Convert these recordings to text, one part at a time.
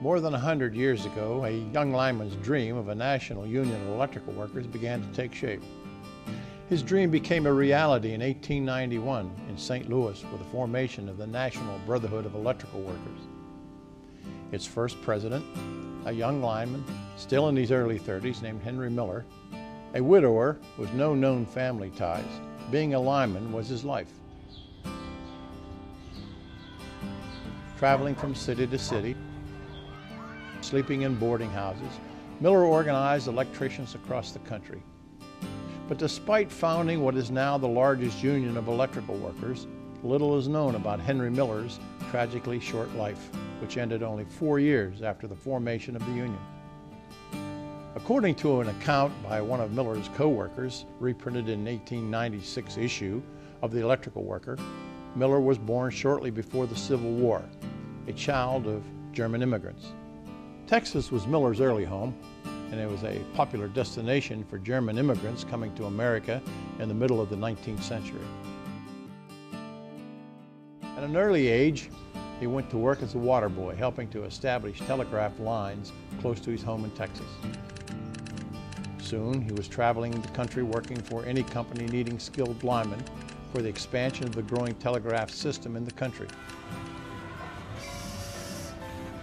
More than 100 years ago, a young lineman's dream of a national union of electrical workers began to take shape. His dream became a reality in 1891 in St. Louis with the formation of the National Brotherhood of Electrical Workers. Its first president, a young lineman, still in his early 30s, named Henry Miller, a widower with no known family ties. Being a lineman was his life. Traveling from city to city, sleeping in boarding houses, Miller organized electricians across the country. But despite founding what is now the largest union of electrical workers, little is known about Henry Miller's tragically short life, which ended only 4 years after the formation of the union. According to an account by one of Miller's co-workers, reprinted in 1896 issue of the Electrical Worker, Miller was born shortly before the Civil War, a child of German immigrants. Texas was Miller's early home, and it was a popular destination for German immigrants coming to America in the middle of the 19th century. At an early age, he went to work as a water boy, helping to establish telegraph lines close to his home in Texas. Soon, he was traveling the country working for any company needing skilled linemen for the expansion of the growing telegraph system in the country.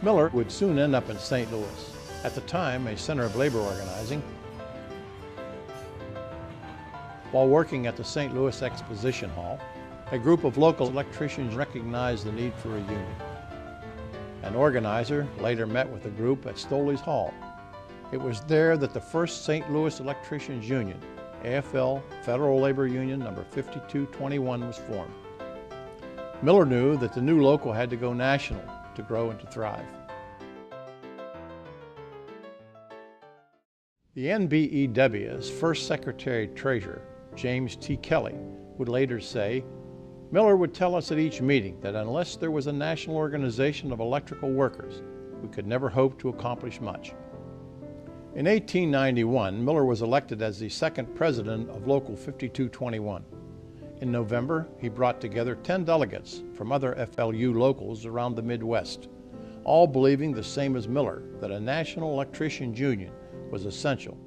Miller would soon end up in St. Louis, at the time a center of labor organizing. While working at the St. Louis Exposition Hall, a group of local electricians recognized the need for a union. An organizer later met with the group at Stoley's Hall. It was there that the first St. Louis Electricians Union, AFL Federal Labor Union number 5221, was formed. Miller knew that the new local had to go national to grow and to thrive. The NBEW's first Secretary-Treasurer, James T. Kelly, would later say, Miller would tell us at each meeting that unless there was a national organization of electrical workers, we could never hope to accomplish much. In 1891, Miller was elected as the second president of Local 5221. In November, he brought together 10 delegates from other FLU locals around the Midwest, all believing the same as Miller, that a national electricians union was essential.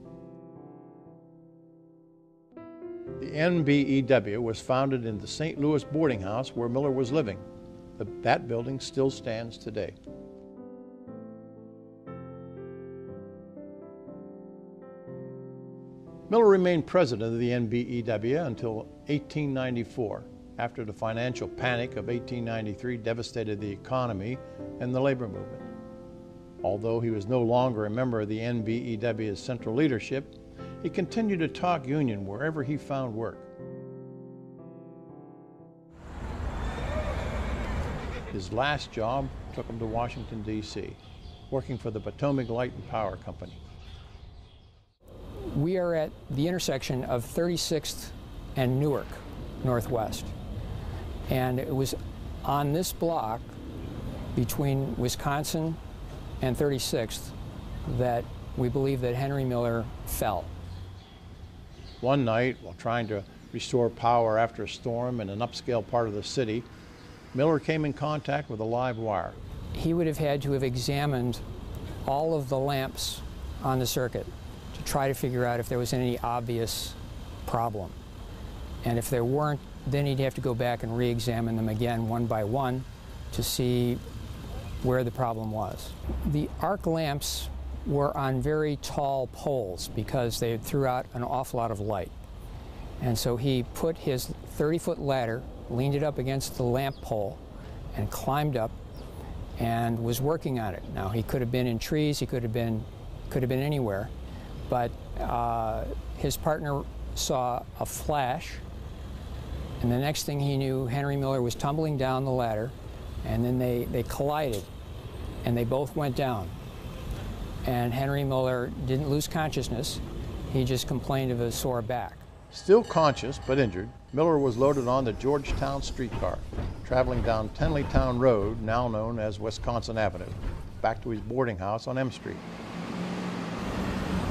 The NBEW was founded in the St. Louis boarding house where Miller was living. That building still stands today. Miller remained president of the NBEW until 1894, after the financial panic of 1893 devastated the economy and the labor movement. Although he was no longer a member of the NBEW's central leadership, he continued to talk union wherever he found work. His last job took him to Washington, D.C., working for the Potomac Light and Power Company. We are at the intersection of 36th and Newark, Northwest. And it was on this block between Wisconsin and 36th that we believe that Henry Miller fell. One night, while trying to restore power after a storm in an upscale part of the city, Miller came in contact with a live wire. He would have had to have examined all of the lamps on the circuit to try to figure out if there was any obvious problem. And if there weren't, then he'd have to go back and re-examine them again one by one to see where the problem was. The arc lamps were on very tall poles because they threw out an awful lot of light. And so he put his 30-foot ladder, leaned it up against the lamp pole, and climbed up and was working on it. Now, he could have been in trees, he could have been anywhere, but his partner saw a flash, and the next thing he knew, Henry Miller was tumbling down the ladder, and then they collided, and they both went down. And Henry Miller didn't lose consciousness, he just complained of a sore back. Still conscious but injured, Miller was loaded on the Georgetown streetcar, traveling down Tenleytown Road, now known as Wisconsin Avenue, back to his boarding house on M Street.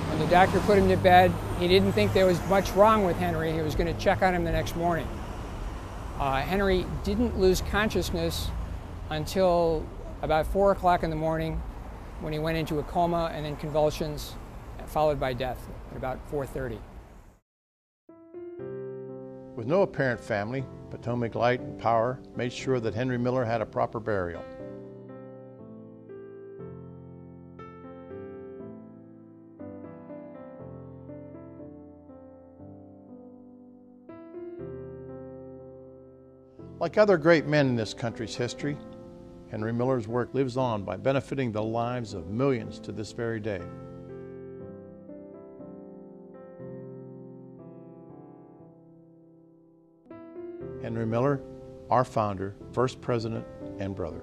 When the doctor put him to bed, he didn't think there was much wrong with Henry. He was going to check on him the next morning. Henry didn't lose consciousness until about 4 o'clock in the morning, when he went into a coma and then convulsions, followed by death at about 4:30. With no apparent family, Potomac Light and Power made sure that Henry Miller had a proper burial. Like other great men in this country's history, Henry Miller's work lives on by benefiting the lives of millions to this very day. Henry Miller, our founder, first president, and brother.